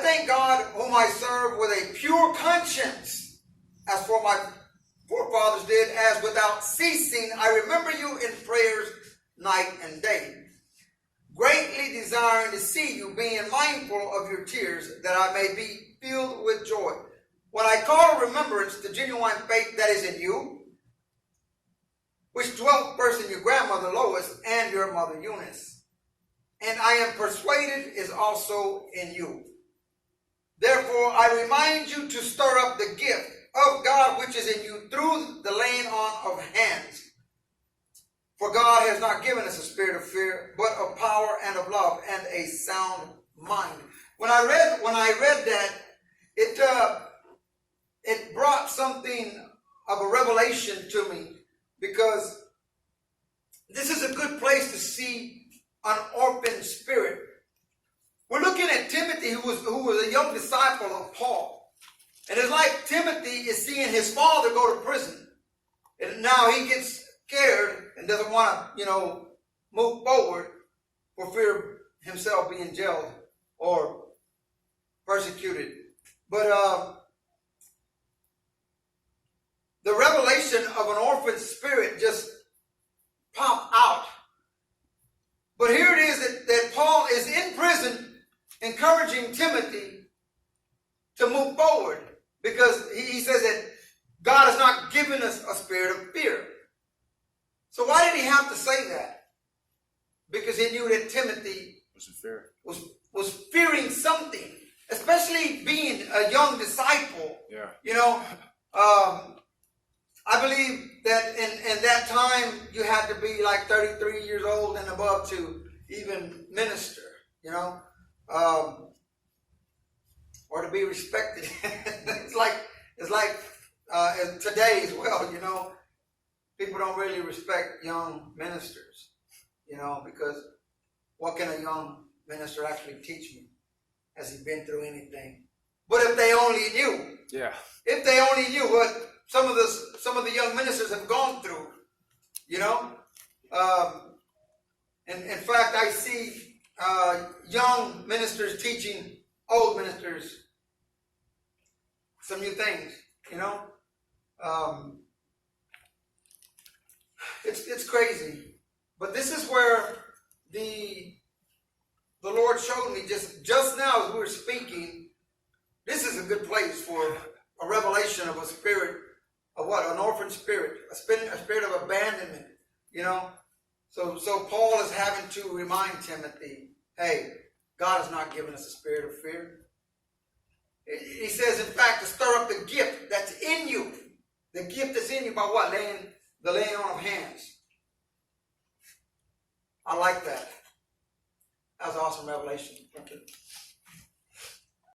thank God whom I serve with a pure conscience, as for my forefathers did, as without ceasing I remember you in prayers night and day, greatly desiring to see you, being mindful of your tears, that I may be filled with joy. When I call to remembrance the genuine faith that is in you, which dwelt first in your grandmother Lois and your mother Eunice, and I am persuaded is also in you. Therefore I remind you to stir up the gift of God which is in you through the laying on of hands. For God has not given us a spirit of fear, but of power and of love and a sound mind. When I read that, it brought something of a revelation to me, because this is a good place to see an orphan spirit. We're looking at Timothy, who was a young disciple of Paul. And it's like Timothy is seeing his father go to prison. And now he gets scared and doesn't want to, move forward for fear of himself being jailed or persecuted. But the revelation of an orphan spirit just popped out. But here it is that Paul is in prison encouraging Timothy to move forward, because he says that God has not given us a spirit of fear. So why did he have to say that? Because he knew that Timothy was fearing something, especially being a young disciple. Yeah. I believe that in that time you had to be like 33 years old and above to even minister, or to be respected. it's like today as well, people don't really respect young ministers, because what can a young minister actually teach me? Has he been through anything? But if they only knew. Yeah. If they only knew what some of the young ministers have gone through, and in fact, I see young ministers teaching old ministers some new things. It's crazy, but this is where the Lord showed me just now as we were speaking. This is a good place for a revelation of a spirit. Of what? An orphan spirit, a spirit of abandonment, So Paul is having to remind Timothy, hey, God has not given us a spirit of fear. He says, in fact, to stir up the gift that's in you. The gift that's in you by what? The laying on of hands. I like that. That was an awesome revelation. Thank you.